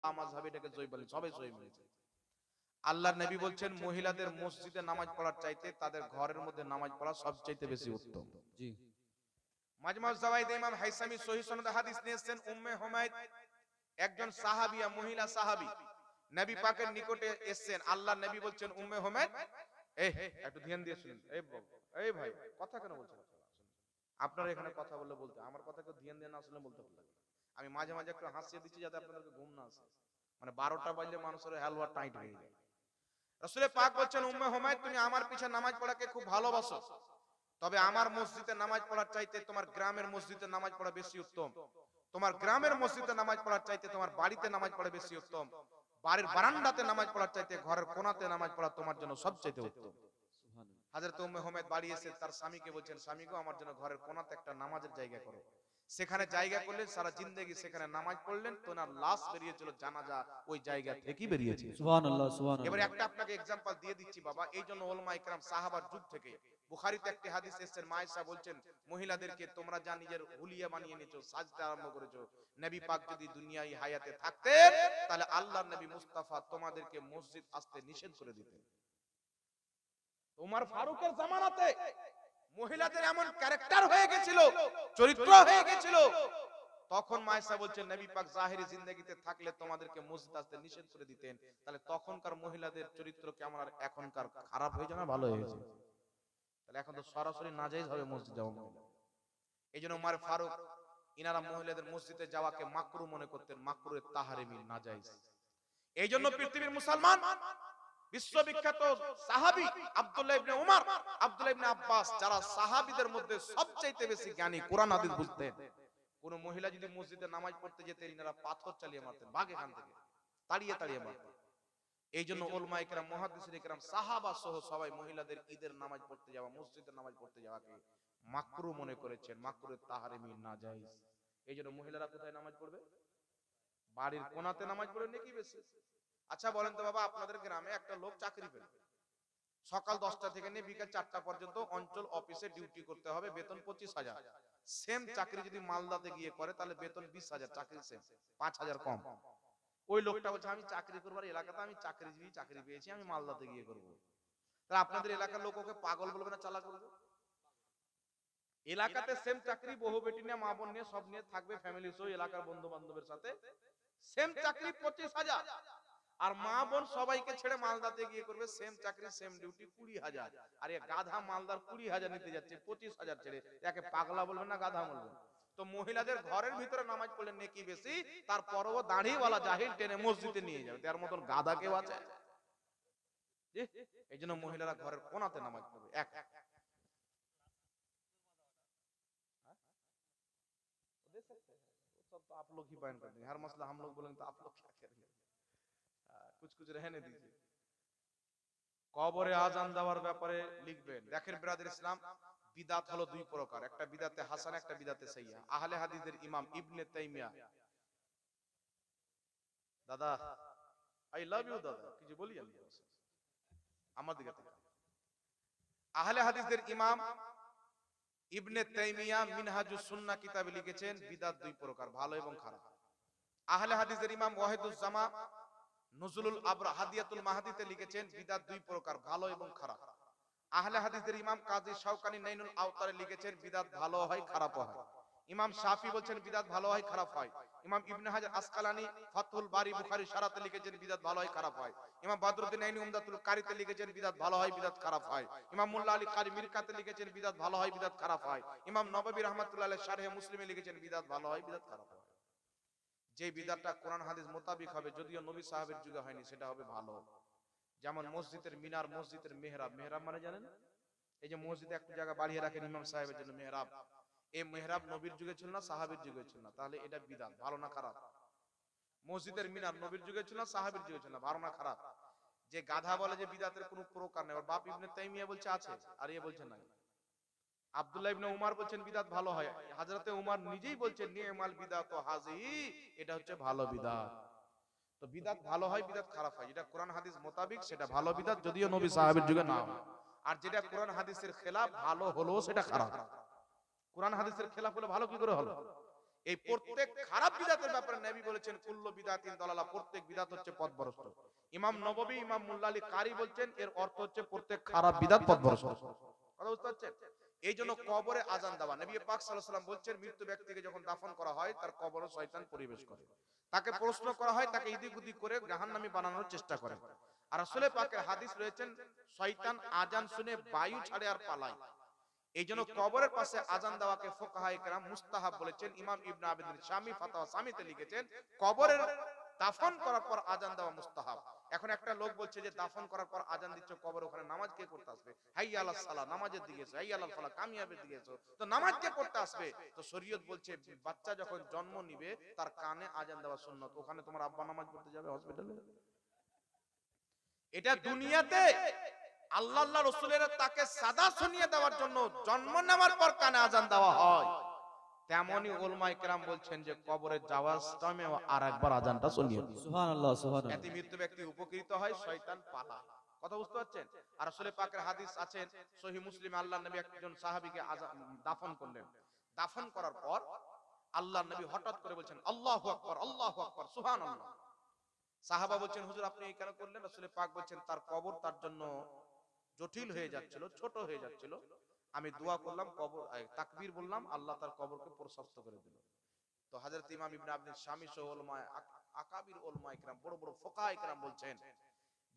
লামাযহাবি এটাকে সহিহ বলে, সবাই সহিহ বলেছে। আল্লাহর নবী বলছেন মহিলাদের মসজিদে নামাজ পড়ার চাইতে তাদের ঘরের মধ্যে নামাজ পড়া সবচেয়ে বেশি উত্তম। জি। মাজমুজ যাওয়াইদ ইমাম হাইসামি সহিহ সনদে হাদিস নিয়ে এসেছেন, উম্মে হুমায়দ একজন সাহাবিয়া, মহিলা সাহাবী, নবী পাকের নিকটে এসেছেন। আল্লাহর নবী বলছেন উম্মে হুমায়দ, একটু ধ্যান দিয়ে শুনুন। এই ভাই কথা কেন বলছেন আপনারা? এখানে কথা বললে বলতে, আমার কথা কেউ ধ্যান দিয়ে না শুনলে বলতে পারবেন। আমি মাঝে মাঝে একটু হাসিয়ে দিচ্ছি যাতে আপনাদেরকে ঘুম না আসে। মানে 12টা বাজলে মানুষের হালুয়া টাইট হয়ে যায়। রাসূল পাক বলছেন উম্মে হুমায়দ, তুমি আমার পিছে নামাজ পড়াকে খুব ভালোবাসো, তবে আমার মসজিদে নামাজ পড়ার চাইতে তোমার গ্রামের মসজিদে নামাজ পড়া বেশি উত্তম। তোমার গ্রামের মসজিদে নামাজ পড়ার চাইতে তোমার বাড়িতে নামাজ পড়া বেশি উত্তম। বাড়ির বারান্দাতে নামাজ পড়ার চাইতে ঘরের কোণাতে নামাজ পড়া তোমার জন্য সবচেয়ে উত্তম। হযরত উম্মে হুমায়দ বাড়ি এসে তার স্বামীকে বলছেন, স্বামী গো, আমার জন্য ঘরের কোণাতে একটা নামাজের জায়গা করো। সেখানে জায়গা করলেন, সারা জিন্দেগি সেখানে নামাজ পড়লেন, তো ওনার লাশ বেরিয়েছিল, জানাজা ওই জায়গা থেকেই বেরিয়েছে। সুবহানাল্লাহ, সুবহানাল্লাহ। এবারে একটা আপনাকে এক্সাম্পল দিয়ে দিচ্ছি বাবা। এই জন্য উলামা ইকরাম সাহাবার যুগ থেকে বুখারীতে একটি হাদিস এসেছে, মা আয়েশা বলছেন মহিলাদেরকে তোমরা যা নিজের হুলিয়া বানিয়ে নিয়েছো, সাজতে আরম্ভ করেছো, নবী পাক যদি দুনিয়ায় হায়াতে থাকতেন তাহলে আল্লাহর নবী মুস্তাফা তোমাদেরকে মসজিদ আসতে নিষেধ করে দিতেন। ওমর ফারুকের জামানাতে মহিলাদের এমন ক্যারেক্টার হয়ে গেছিল, চরিত্র হয়ে গেছিল, তখন মা আয়েশা বলছেন নবী পাক জাহেরি জিন্দেগিতে থাকলে তোমাদেরকে মসজিদ আসতে নিষেধ করে দিতেন। তাহলে তখনকার মহিলাদের চরিত্র কেমন আর এখনকার খারাপ হয়েছে না ভালো হয়েছে? তাহলে এখন তো সরাসরি নাজায়েজ হবে মসজিদ যাওয়া মহিলা। এইজন্য ওমর ফারুক ইনারা মহিলাদের মসজিদে যাওয়াকে মাকরু মনে করতেন, মাকরুয়ে তাহরিমি, নাজায়েজ। এইজন্য পৃথিবীর মুসলমান বিশ্ববিখ্যাত সাহাবী আব্দুল্লাহ ইবনে উমর, আব্দুল্লাহ ইবনে আব্বাস, যারা সাহাবীদের মধ্যে সবচেয়ে বেশি জ্ঞানী, কোরআন হাদিস বুঝতেন, কোন মহিলা যদি মসজিদে নামাজ পড়তে যেতেন ইনারা পাথর চালিয়ে মারতেন, ভাগ এখান থেকে, তাড়িয়ে তাড়িয়ে মারতেন। এইজন্য উলামা ইকরাম, মুহাদ্দিসিন ইকরাম, সাহাবা সহ সবাই মহিলাদের ঈদের নামাজ পড়তে যাওয়া, মসজিদে নামাজ পড়তে যাওয়াকে মাকরু মনে করেছেন, মাকরুয়ে তাহরিমি, নাজায়েজ। এইজন্য মহিলারা কোথায় নামাজ পড়বে? বাড়ির কোণাতে নামাজ পড়ে নাকি বেশি। আচ্ছা বলেন তো বাবা, আপনাদের গ্রামে একটা লোক চাকরি পেল, সকাল 10টা থেকে নিয়ে বিকাল 4টা পর্যন্ত অঞ্চল অফিসে ডিউটি করতে হবে, বেতন 25,000। সেম চাকরি যদি মালদাতে গিয়ে করে তাহলে বেতন 20,000, চাকরি সেম, 5,000 কম। ওই লোকটা বলছে আমি চাকরি করবার এলাকাতে আমি চাকরিজীবী, চাকরি পেয়েছি, আমি মালদাতে গিয়ে করব। তাহলে আপনাদের এলাকার লোক ওকে পাগল বলবে না চালাক বলবে? এলাকাতে সেম চাকরি, বহু বেটি নিয়ে, মা বোন নিয়ে, সব নিয়ে থাকবে, ফ্যামিলি সহ, এলাকার বন্ধু বান্ধবের সাথে, সেম চাকরি 25,000। আর মা বোন সবাইকে ছেড়ে মালদাতে গিয়ে করবে, সেম চাকরি সেম ডিউটি 20,000। আর এ গাধা মালদার 20,000 নিতে যাচ্ছে 25,000 ছেড়ে, একে পাগলা বলবেন না গাধা বলবেন? তো মহিলাদের ঘরের ভিতরে নামাজ পড়লে নেকি বেশি, তারপরও দাড়িওয়ালা জাহিল টেনে মসজিদে নিয়ে যাবে, তার মতন গাধা কেউ আছে? এই জন্য মহিলারা ঘরের কোণাতে নামাজ পড়বে। এক सब तो आप लोग ही बयान कर देंगे, हर मसला हम लोग बोलेंगे तो आप लोग क्या करेंगे? कुछ कुछ रहने दीजिए। কবরে আজান দেওয়ার ব্যাপারে লিখবেন। দেখেন ব্রাদার ইসলাম, বিদাত হলো দুই প্রকার, একটা বিদাতে হাসানা, একটা বিদাতে সাইয়্যা। আহলে হাদিসের ইমাম ইবনে তাইমিয়া, দাদা আই লাভ ইউ দাদা, কিছু বলি আমি আমার দিকে তাকান। আহলে হাদিসের ইমাম ইবনে তাইমিয়া মিনহাজুস সুন্নাহ কিতাবে লিখেছেন বিদাত দুই প্রকার, ভালো এবং খারাপ। আহলে হাদিসের ইমাম ওয়াহিদুজ জামা নুজুলুল আবরা হাদিয়াতুল মাহদিতে লিখেছেন বিদাত দুই প্রকার, ভালো এবং খারাপ। আহলে হাদিসের ইমাম কাজী শাওকানি নাইনুল আওতারে লিখেছেন বিদাত ভালো হয় খারাপও হয়। ইমাম শাফি বলছেন বিদাত ভালো হয় খারাপ হয়। ইমাম ইবনে হাজার আসকালানি ফাতহুল বারি বুখারী শারাতে লিখেছেন বিদাত ভালো হয় খারাপ হয়। ইমাম বদরুদ্দিন আইনি উমদাতুল কারিতে লিখেছেন বিদাত ভালো হয় বিদাত খারাপ হয়। ইমাম মুল্লা আলী কারি মিরকাতে লিখেছেন বিদাত ভালো হয় বিদাত খারাপ হয়। ইমাম নববী রাহমাতুল্লাহ আলাইহি শারহে মুসলিমে লিখেছেন বিদাত ভালো হয় বিদাত খারাপ হয়। যে বিদাতটা কোরআন হাদিস মোতাবেক হবে, যদিও নবী সাহাবের যুগে হয়নি, সেটা হবে ভালো। যেমন মসজিদের মিনার, মসজিদের মেহরাব। মেহরাব মানে জানেন? এই যে মসজিদে একটা জায়গা বাড়িয়ে রাখেন ইমাম সাহেবের জন্য, মেহরাব। এই মেহরাব নবীর যুগে ছিল না, সাহাবীর যুগে ছিল না, তাহলে এটা বিদআত, ভালো না খারাপ? মসজিদের মিনার নবীর যুগে ছিল না, সাহাবীর যুগে ছিল না, ভালো না খারাপ? যে গাধা বলে যে বিদআতের কোনো প্রকার নেই, ওর বাপ ইবনে তাইমিয়া বলছে আছে, আর এ বলছে নাই। আব্দুল্লাহ ইবনে উমর বলছেন বিদআত ভালো হয়, হযরতে উমর নিজেই বলছেন নিমাল বিদআত হাযিহি, এটা হচ্ছে ভালো বিদআত। তো বিদআত ভালো হয় বিদআত খারাপ হয়, যেটা কোরআন হাদিস মোতাবেক সেটা ভালো বিদআত, যদিও নবী সাহাবীর যুগে না হয়। আর যেটা কোরআন হাদিসের খেলাফ ভালো হলো সেটা খারাপ। কোরআন হাদিসের খেলাফ হলে ভালো কি করে হলো? এই প্রত্যেক খারাপ বিদাতের ব্যাপারে নবী বলেছেন কুল্লু বিদাতিন দালালা, প্রত্যেক বিদাত হচ্ছে পথভ্রষ্ট। ইমাম নববী, ইমাম মুল্লা আলী কারি বলছেন এর অর্থ হচ্ছে প্রত্যেক খারাপ বিদাত পথভ্রষ্ট। কথা বুঝতে পারছেন? এই জন্য কবরে আজান দেওয়া, নবী পাক সাল্লাল্লাহু আলাইহি ওয়াসাল্লাম বলছেন মৃত্যু ব্যক্তিকে যখন দাফন করা হয় তার কবরে শয়তান পরিবেশ করে, তাকে প্রশ্ন করা হয়, তাকে ইদিক উদিক করে জাহান্নামী বানানোর চেষ্টা করে। আর রাসূল পাকের হাদিস রয়েছেন শয়তান আজান শুনে বায়ু ছাড়ে আর পালায়। এই জন্য কবরের পাশে আজান দেওয়াকে ফুকাহায়ে কেরাম মুস্তাহাব বলেছেন। ইমাম ইবনে আবিদিন শামী ফাতাওয়া শামীতে লিখেছেন কবরের দাফন করার পর আজান দেওয়া মুস্তাহাব। এখন একটা লোক বলছে যে দাফন করার পর আজান দিচ্ছে কবর, ওখানে নামাজ কে পড়তে আসবে? হাইয়া আলাস সালাহ, নামাজের দিকে এসো। হাইয়া আলাল ফালাহ, কামিয়াবের দিকে এসো। তো নামাজ কে পড়তে আসবে? তো শরীয়ত বলছে বাচ্চা যখন জন্ম নিবে তার কানে আজান দেওয়া সুন্নাত। ওখানে তোমার আব্বা নামাজ পড়তে যাবে হসপিটালে? এটা দুনিয়াতে আল্লাহ আল্লাহ রাসূলের তাকে সাদা শুনিয়ে দেওয়ার জন্য জন্ম নেওয়ার পর কানে আজান দেওয়া হয়। তেমনি উলামায়ে কেরাম বলছেন যে কবরে যাওয়ার টাইমে আরেকবার আজানটা শুনিয়ে দিও। সুবহানাল্লাহ, সুবহানাল্লাহ। এতে মৃত্যু ব্যক্তি উপকৃত হয়, শয়তান পালায়। কথা বুঝতে পারছেন? আর রাসূল পাকের হাদিস আছে সহিহ মুসলিমে, আল্লাহর নবী একজন সাহাবীকে দাফন করলেন। দাফন করার পর আল্লাহর নবী হঠাৎ করে বলছেন আল্লাহু আকবার, আল্লাহু আকবার, সুবহানাল্লাহ। সাহাবা বলছেন হুজুর আপনি এই কেন করলেন? রাসূল পাক বলছেন তার কবর তার জন্য জটিল হয়ে যাচ্ছিল, ছোট হয়ে যাচ্ছিল। আমি দোয়া করলাম, কবর তাকবীর বললাম, আল্লাহ তার কবরকে প্রশস্ত করে দিল। তো হযরত ইমাম ইবনে আবিদ শামী সহ উলামায়ে আকাবির উলামায়ে কেরাম, বড় বড় ফুকাহায়ে কেরাম বলছেন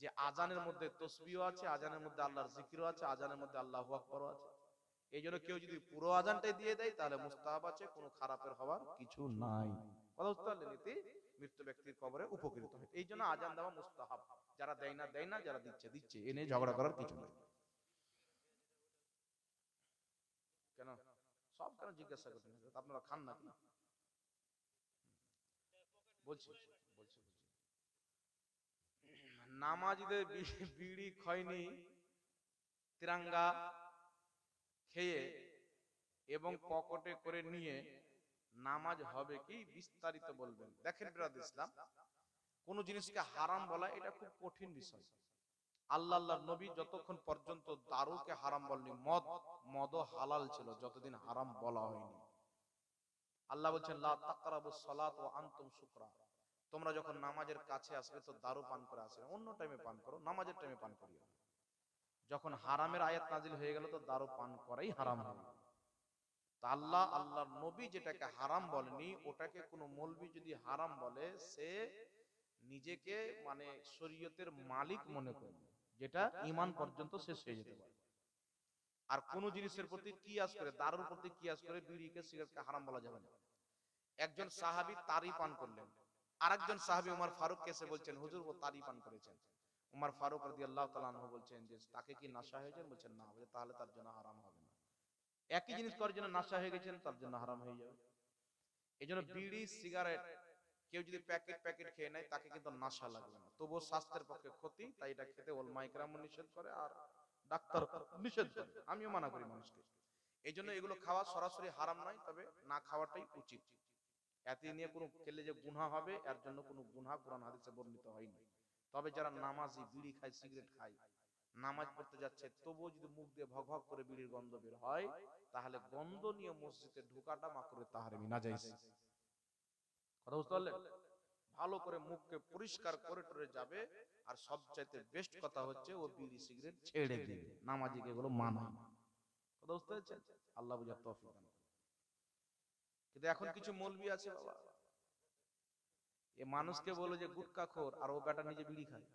যে আজানের মধ্যে তাসবিহও আছে, আজানের মধ্যে আল্লাহর জিকিরও আছে, আজানের মধ্যে আল্লাহু আকবারও আছে। এইজন্য কেউ যদি পুরো আজানটাই দিয়ে দেয় তাহলে মুস্তাহাব আছে, কোনো খারাপের হওয়ার কিছু নাই। কথা বুঝতে পারলেন? এতে মৃত্যু ব্যক্তির কবরে উপকৃত হয়। এই জন্য আজান দেওয়া মুস্তাহাব। যারা দেয় না দেয় না, যারা দিচ্ছে দিচ্ছে, এ নিয়ে ঝগড়া করার কিছু নেই। কেন সব কেন জিজ্ঞাসা করছেন? আপনারা খান নাকি? বলছি বলছি নামাজিদের বিড়ি খয়নি তিরাঙ্গা খেয়ে এবং পকেটে করে নিয়ে নামাজ হবে কি? বিস্তারিত বলবেন। দেখেন বিরাদ ইসলাম, কোন জিনিসকে হারাম বলা এটা খুব কঠিন বিষয়। আল্লাহর নবী যতক্ষণ পর্যন্ত দারুকে হারাম বলেনি, মদও হালাল ছিল যতদিন হারাম বলা হয়নি। আল্লাহ বলছেন লা তাকরাবুস সালাত ওয়া আনতুম সুকরা, তোমরা যখন নামাজের কাছে আসবে তো দারু পান করে আসবে, অন্য টাইমে পান করো, নামাজের টাইমে পান করিও না। যখন হারামের আয়াত নাজিল হয়ে গেল তো দারু পান করাই হারাম হয়ে গেল। তা আল্লাহর নবী যেটাকে হারাম বলেনি ওটাকে কোনো মৌলবি যদি হারাম বলে সে নিজেকে মানে শরীয়তের মালিক মনে করবে, যেটা ঈমান পর্যন্ত শেষ হয়ে যেতে পারে। আর কোন জিনিসের প্রতি কিয়াস করে, দারুর প্রতি কিয়াস করে বিড়িকে সিগারেটকে হারাম বলা যাবে না। একজন সাহাবী তারি পান করলেন, আরেকজন সাহাবী উমর ফারুক এসে বলছেন হুজুর ও তারি পান করেছেন। উমর ফারুক রাদিয়াল্লাহু তাআলা আনহু বলছেন যে তাকে কি নেশা হয়েছে? বলছেন না। বলে তাহলে তার জন্য হারাম হবে না। একই জিনিস করার জন্য নেশা হয়ে গেছেন তার জন্য হারাম হয়ে যাবে। এইজন্য বিড়ি সিগারেট কেউ যদি প্যাকেট প্যাকেট খেয়ে নেয় তাকে কিন্তু নেশা লাগবে না, তবুও স্বাস্থ্যের পক্ষে ক্ষতি, তাই এটা খেতে উলামায়ে কেরাম নিষেধ করে আর ডাক্তার নিষেধ করে, আমিও মানা করি মানুষকে। এইজন্য এগুলো খাওয়া সরাসরি হারাম নয়, তবে না খাওয়াটাই উচিত। এতে নিয়ে কোনো খেলে যে গুনাহ হবে এর জন্য কোনো গুনাহ কোরআন হাদিসে বর্ণিত হয়নি। তবে যারা নামাজি বিড়ি খায় সিগারেট খায়, নামাজ পড়তে যাচ্ছে তবুও যদি মুখ দিয়ে ভক ভক করে বিড়ির গন্ধ বের হয় তাহলে গন্ধ নিয়ে মসজিদে ঢোকাটা মাকরুহে তাহরিমি নাজায়েজ। কথা বুঝতে পারলেন? ভালো করে মুখকে পরিষ্কার করে টরে যাবে। আর সবচাইতে বেস্ট কথা হচ্ছে ও বিড়ি সিগারেট ছেড়ে দিবে, নামাজিকে এগুলো মানায় না। কথা বুঝতে পারছেন? আল্লাহ বুঝার তৌফিক দান করুন। কিন্তু এখন কিছু মৌলবি আছে বাবা, এ মানুষকে বলে যে গুটকাখোর আর ও বেটা নিজে বিড়ি খায়।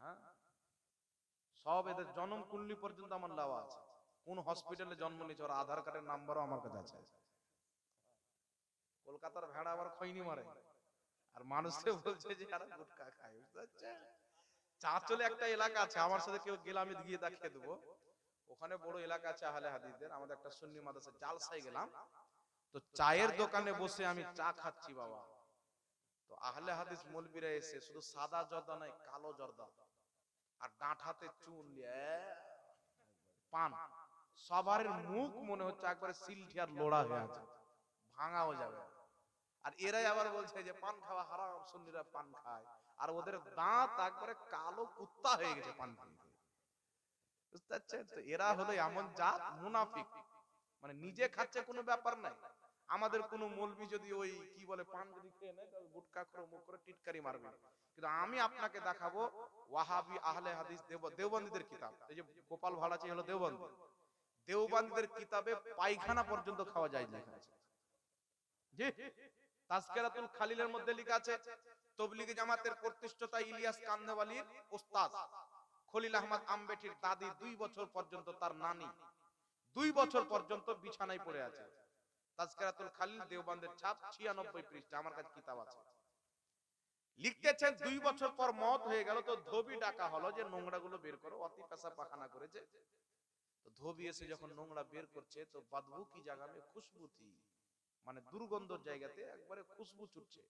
হ্যাঁ, সব এদের জন্ম কুণ্ডলি পর্যন্ত আমার লাওয়া আছে, কোন হসপিটালে জন্ম নিয়েছে ওর আধার কার্ডের নাম্বারও আমার কাছে আছে। কলকাতার ভেড়া আবার খৈনি মারে আর মানুষকে বলছে যে এরা গুটকা খায়। বুঝতে পারছেন? চাঁচলে একটা এলাকা আছে, আমার সাথে কেউ গেলে আমি গিয়ে দেখিয়ে দেবো। ওখানে বড় এলাকা আছে আহলে হাদিসদের, আমাদের একটা সুন্নি মাদ্রাসা জালসায় গেলাম, তো চায়ের দোকানে বসে আমি চা খাচ্ছি বাবা, তো আহলে হাদিস মৌলবীরা এসে শুধু সাদা জর্দা নয় কালো জর্দা আর ডাঁট হাতে চুন পান, সবার মুখ মনে হচ্ছে একবারে সিলঠিয়ার লোড়া হয়ে আছে, ভাঙাও যাবে। আর এরাই আবার বলছে যে পান খাওয়া হারাম, সুন্নিরা পান খায়, আর ওদের দাঁত একবারে কালো কুত্তা হয়ে গেছে পান খেয়ে। বুঝতে পারছেন? তো এরা হলো এমন জাত মুনাফিক, মানে নিজে খাচ্ছে কোনো ব্যাপার নাই, আমাদের কোন মৌলবি যদি ওই কি বলে পান যদি খেয়ে নেয় তাহলে গুটকা করে মুখ করে টিটকারি মারবে, কিন্তু আমি আপনাকে দেখাবো ওয়াহাবি আহলে হাদিস দেওবন্দীদের কিতাব, এই যে গোপাল ভাড়াচি হলো দেওবন্দি, দেওবন্দীদের কিতাবে পায়খানা পর্যন্ত খাওয়া যায় লেখা আছে। জি, তাজকিরাতুল খালিলের মধ্যে লেখা আছে তবলিগি জামাতের প্রতিষ্ঠাতা ইলিয়াস কান্দেওয়ালির ওস্তাদ খলিল আহমদ আমবেঠির দাদি 2 বছর পর্যন্ত, তার নানি 2 বছর পর্যন্ত বিছানায় পড়ে আছে। তাজকিরাতুল খালিল দেওবন্দের ছাপ 96 পৃষ্ঠা, আমার কাছে কিতাব আছে। লিখতেছেন 2 বছর পর মওত হয়ে গেল, তো ধোবি ডাকা হলো যে নোংরাগুলো বের করো, অতি পেশাব পায়খানা করেছে। তো ধোবি এসে যখন নোংরা বের করছে তো বদবু কি জায়গা মে খুশবু থি, মানে দুর্গন্ধর জায়গাতে একবারে খুশবু ছুটছে।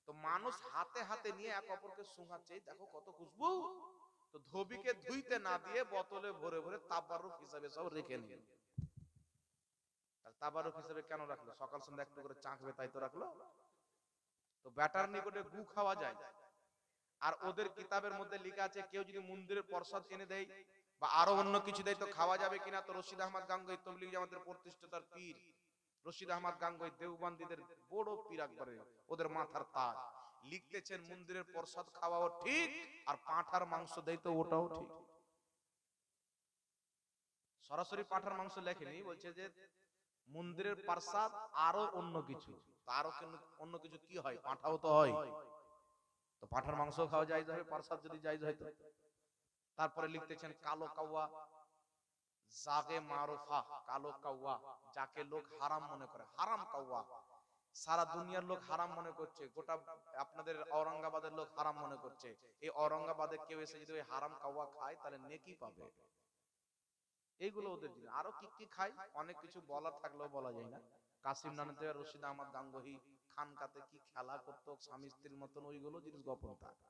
তো মানুষ হাতে হাতে নিয়ে এক অপরকে শুঙাচ্ছে, দেখো কত খুশবু। তো ধোবিকে ধুইতে না দিয়ে বোতলে ভরে ভরে তাবারুক হিসাবে সব রেখে নিল। তাবারুক হিসাবে কেন রাখলো? সকাল সন্ধ্যা একটু করে চাকবে তাই তো রাখলো। তো ব্যাটার নিকটে গু খাওয়া যায়। আর ওদের কিতাবের মধ্যে লেখা আছে কেউ যদি মন্দিরের প্রসাদ এনে দেয় বা আরো অন্য কিছু দেয় তো খাওয়া যাবে কিনা। তো রশিদ আহমদ গাঙ্গুহি তবলিগি জামাতের প্রতিষ্ঠাতার পীর রশিদ আহমদ গাঙ্গুহি দেওবন্দীদের বড় পীর, একবারে ওদের মাথার তাজ, লিখতেছেন মন্দিরের প্রসাদ খাওয়াও ঠিক আর পাঁঠার মাংস দেয় তো ওটাও ঠিক। সরাসরি পাঁঠার মাংস লেখেনি, বলছে যে মন্দিরের প্রসাদ আরো অন্য কিছু, আরো অন্য কিছু কি হয়, পাঁঠাও তো হয়, তো পাঁঠার মাংস খাওয়া জায়েজ হবে, প্রসাদ যদি জায়েজ হয় তো। তারপরে লিখতেছেন কালো কাওয়া জাগে মারুফা, কালো কাওয়া যাকে লোক হারাম মনে করে, হারাম কাওয়া সারা দুনিয়ার লোক হারাম মনে করছে, গোটা আপনাদের ঔরঙ্গাবাদের লোক হারাম মনে করছে। এই ঔরঙ্গাবাদে কেউ এসে যদি ওই হারাম কাওয়া খায় তাহলে নেকি পাবে। এইগুলো ওদের জিনিস। আরো কি কি খায় অনেক কিছু বলার থাকলেও বলা যায় না। কাসিম নানতে রশিদ আহমদ গাঙ্গুহি খানকাতে কি খেলা করতো স্বামী স্ত্রীর মতন, ওইগুলো জিনিস গোপন থাকে।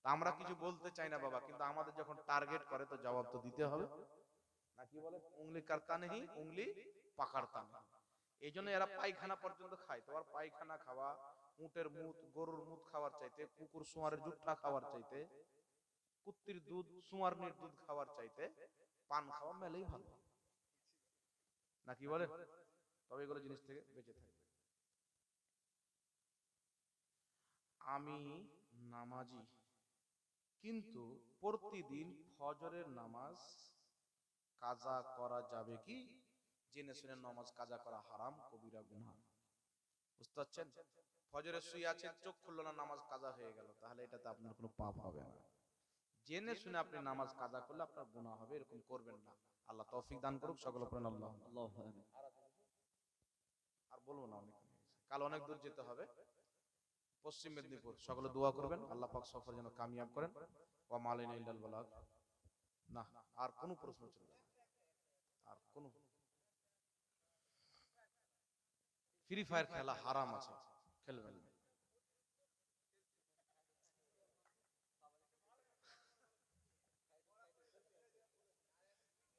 আমরা কিছু বলতে চাই না বাবা, কিন্তু আমাদের যখন টার্গেট করে তো জবাব তো দিতে হবে না। কি বলে উংলি কাটতা নেই উংলি পাকাড়তা নেই। এই জন্য এরা পায়খানা পর্যন্ত খায়। তোমার পায়খানা খাওয়া, উটের মুত গরুর মুত খাওয়ার চাইতে, কুকুর শুয়ারের জুট্টা খাওয়ার চাইতে, কুত্তির দুধ শুয়ারনির দুধ খাওয়ার চাইতে পান খাওয়া মেলেই ভালো, না কি বলে? তবে এগুলো জিনিস থেকে বেঁচে থাকবে। আমি নামাজি, কিন্তু প্রতিদিন ফজরের নামাজ কাজা করা যাবে কি? জেনে শুনে নামাজ কাজা করা হারাম, কবিরা গুনাহ। বুঝতে পারছেন? ফজরে শুয়ে আছেন, চোখ খুললো না, নামাজ কাজা হয়ে গেল, তাহলে এটাতে আপনার কোনো পাপ হবে না। জেনে শুনে আপনি নামাজ কাজা করলে আপনার গুনাহ হবে, এরকম করবেন না। আল্লাহ তৌফিক দান করুক, সকলে পড়েন আল্লাহ। আর বলবো না, অনেক কাল অনেক দূর যেতে হবে, পশ্চিম মেদিনীপুর। সকলে দোয়া করবেন আল্লাহ পাক সফর যেন কামিয়াব করেন। ওয়া মালাইনা ইল্লাল বালাগ। না আর কোনো প্রশ্ন চলবে না, আর কোনো ফ্রি ফায়ার খেলা হারাম আছে, খেলবেন না।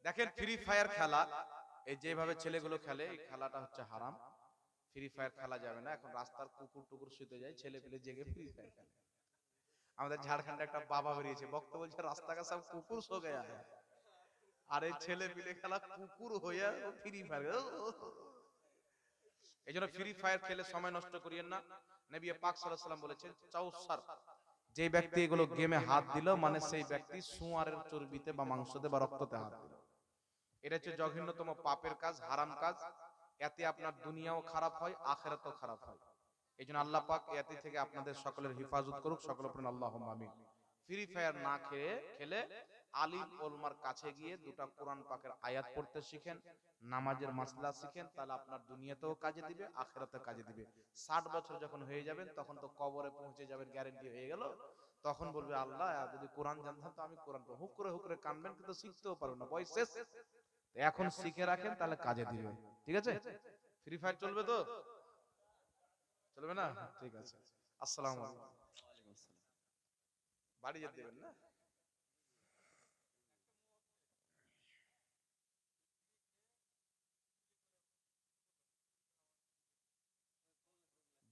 দেখেন ফ্রি ফায়ার খেলা এই যেভাবে ছেলেগুলো খেলে, এই খেলাটা হচ্ছে হারাম। ফ্রি ফায়ার খেলা যাবে না। এখন রাস্তার কুকুর টুকুর শুতে যায়, ছেলে পেলে জেগে ফ্রি ফায়ার খেলে। আমাদের ঝাড়খণ্ডে একটা বাবা বেরিয়েছে, বক্তব্য বলছে রাস্তা কা সব কুকুর সো গয়া হ্যায়, আর এই ছেলে পিলে খেলা কুকুর হয়ে ফ্রি ফায়ার। এই জন্য ফ্রি ফায়ার খেলে সময় নষ্ট করিয়েন না। নবী পাক সাল্লাল্লাহু আলাইহি ওয়াসাল্লাম বলেছেন চাউসার, যে ব্যক্তি এগুলো গেমে হাত দিল মানে সেই ব্যক্তি সুয়ারের চর্বিতে বা মাংসতে বা রক্ততে হাত দিল। এটা হচ্ছে জঘন্যতম পাপের কাজ, হারাম কাজ। এতে আপনার দুনিয়াও খারাপ হয়, আখিরাতও খারাপ হয়। এই জন্য আল্লাহ পাক এতে থেকে আপনাদের সকলের হেফাজত করুক, সকলে পড়েন আল্লাহুম্মা আমিন। ফ্রি ফায়ার না খেলে আলিম ওলমার কাছে গিয়ে দুটো কোরআন পাকের আয়াত পড়তে শিখেন, নামাজের মাসলা শিখেন, তাহলে আপনার দুনিয়াতেও কাজে দিবে, আখিরাতেও কাজে দিবে। 60 বছর যখন হয়ে যাবেন তখন তো কবরে পৌঁছে যাবেন, গ্যারান্টি হয়ে গেল। তখন বলবে আল্লাহ যদি কোরআন জানতাম তো আমি কোরআন পড়ব। হুক করে কানবেন, কিন্তু শিখতেও পারবেন না, বয়স শেষ। এখন শিখে রাখেন, তাহলে কাজে দিবে। ঠিক আছে? ফ্রি ফায়ার চলবে তো? চলবে না? ঠিক আছে। আসসালামু আলাইকুম। বাড়ি যেতে দেবেন না?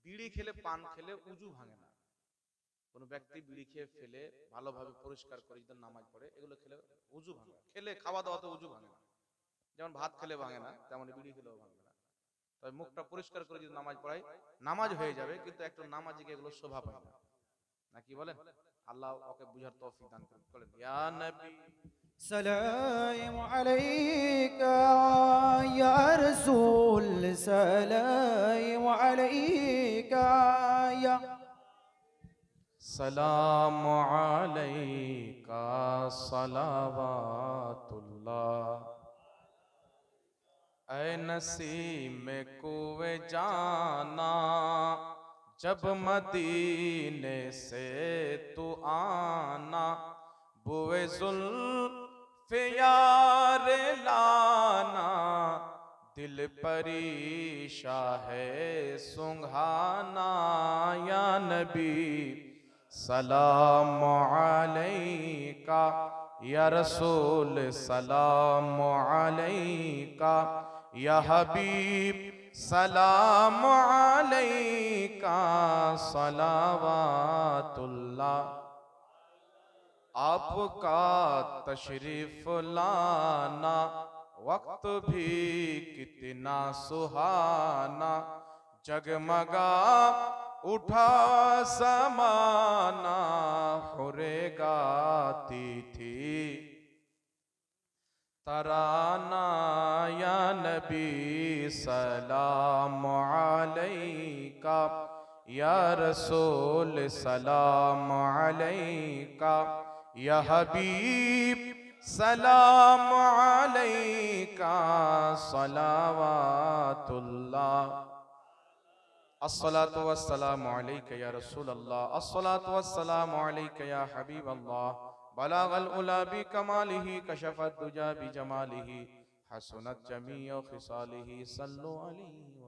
বিড়ি খেলে, পান খেলে উজু ভাঙে না। কোন ব্যক্তি বিড়ি খেয়ে ফেলে ভালোভাবে পরিষ্কার করে যদি নামাজ পড়ে, এগুলো খেলে উজু ভাঙে। খেলে খাওয়া দাওয়াতে উজু ভাঙে না। যেমন ভাত খেলে ভাঙে না, তেমন বিড়ি খেলেও ভাঙে না। তবে মুখটা পরিষ্কার করে যদি নামাজ পড়াই নামাজ হয়ে যাবে, কিন্তু একটু নামাজিকে এগুলো শোভা পায় না, না কি বলেন? আল্লাহ ওকে বুঝার তৌফিক দান করুন। বলেন ইয়া নবী سلام عليك يا رسول، سلام عليك يا সালাম আলাইকা সালাওয়াতুল্লাহ ऐ नसीम में कुए जाना जब मदीने से तू आना बुए जुल्फ यार लाना दिल परीशा है सुंघाना या नबी सलाम अलैका या रसूल सलाम अलैका या हबीब सलाम अलैका सलावातुल्लाह। आपका तशरीफ लाना वक्त भी कितना सुहाना जगमगा उठा समाना हुरे गाती थी तराना या नबी सलाम अलैका या रसूल सलाम अलैका या हबीब सलाम अलैका सलावातुल्लाह। अस्सलातु वस्सलामु अलैका या रसूल अल्लाह, अस्सलातु वस्सलामु अलैका या हबीब अल्लाह, बलागल उला बि कमालिही कशफत दुजा बि जमालिही हसनत जमीउ खिसालिही सल्लु अलैहि व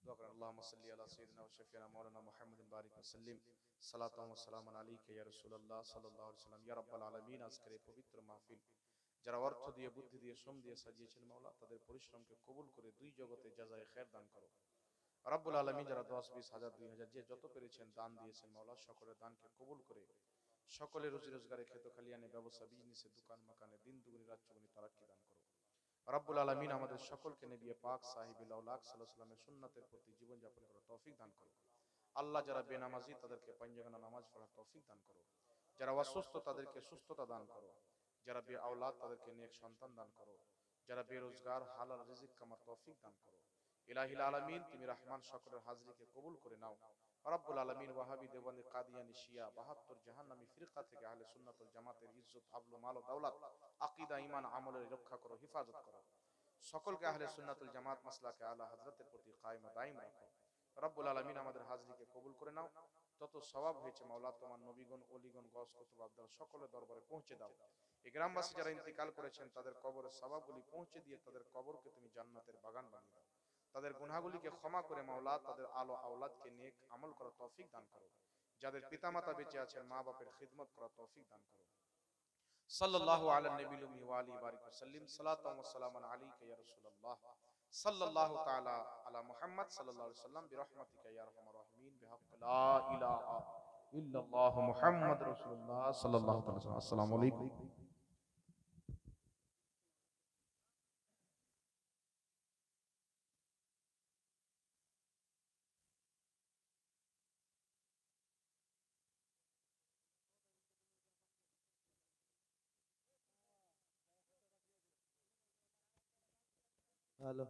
दुआ करें अल्लाहुम्मा सल्ली अला सय्यिदिना व शफीना मौलाना मुहम्मदिन बारिक व सल्लिम सलातु व सलामुन अलैका या रसूल अल्लाह सल्लल्लाहु अलैहि वसल्लम। या रब्बाल आलामीन, আজকের এই পবিত্র মাহফিল যারা অর্থ দিয়ে বুদ্ধি দিয়ে শ্রম দিয়ে সাজিয়েছেন মাওলা, তাদের পরিশ্রমকে কবুল করে দুই জগতে জাযায়ে খের দান করো রব্বুল আলামিন। যারা 10 20 হাজার 2000 যে যত পেরেছেন দান দিয়েছেন মাওলা, সকলের দানকে কবুল করে সকলের রুজি রোজগারে খেত খালিয়ানে ব্যবসা বিজনেসে দোকান মাকানে দিন দুগুনি রাত চৌগুনি তারাক্কি দান করো রব্বুল আলামিন। আমাদের সকলকে নবী পাক সাহিবুল আওলাদ সাল্লাল্লাহু আলাইহি ওয়াসাল্লামের সুন্নাতের প্রতি জীবন যাপন করার তৌফিক দান করো আল্লাহ। যারা বেনামাজি তাদেরকে পাঁচওয়াক্ত নামাজ পড়ার তৌফিক দান করো, যারা অসুস্থ তাদেরকে সুস্থতা দান করো, যারা বে আওলাদ তাদেরকে নেক সন্তান দান করো, যারা বেরোজগার হালাল রিজিক কামার তৌফিক দান করো ইলাহিল আলামিন। তুমি রহমান, সকলের হাজরিকে কবুল করে নাও রব্বুল আলামিন। ওয়াহাবি দেওবন্দি কাদিয়ানি শিয়া 72 জাহান্নামী ফিরকা থেকে আহলে সুন্নাত ওয়াল জামাতের ইজ্জত আবরু মাল ও দৌলত আকীদা ঈমান আমলের রক্ষা করো, হিফাজত করো। সকলকে আহলে সুন্নাত ওয়াল জামাত মাসলাকে আলা হযরতের প্রতি কায়েম ও দায়েম রাখো রব্বুল আলামিন। আমাদের হাজরিকে কবুল করে নাও, যত সওয়াব হয়েছে মাওলা তোমার নবীগণ ওলিগণ গস কুতুব আব্দাল সকলের দরবারে পৌঁছে দাও। এই গ্রামবাসী যারা ইন্তিকাল করেছেন তাদের কবরের সওয়াবগুলি পৌঁছে দিয়ে তাদের কবরকে তুমি জান্নাতের বাগান বানিয়ে দাও। তাদের গুনাহগুলিকে ক্ষমা করে মাওলা তাদের আলো আওলাদকে নেক আমল করার তৌফিক দান করো। যাদের পিতামাতা বেঁচে আছেন মা বাপের খিদমত করার তৌফিক দান করো। সাল্লাল্লাহু আলা নবিল উম্মি ওয়া আলিহি বারিক ওয়া সাল্লিম সালাতান ওয়া সালামান আলাইকা ইয়া রাসূলুল্লাহ সাল্লাল্লাহু তাআলা আলা মুহাম্মদ সাল্লাল্লাহু আলাইহি ওয়াসাল্লাম বিরহমাতিকা ইয়া আরহামার রাহিমিন বিহাক্ক লা ইলাহা ইল্লাল্লাহ মুহাম্মাদুর রাসূলুল্লাহ সাল্লাল্লাহু তাআলা। আসসালামু আলাইকুম। হ্যালো।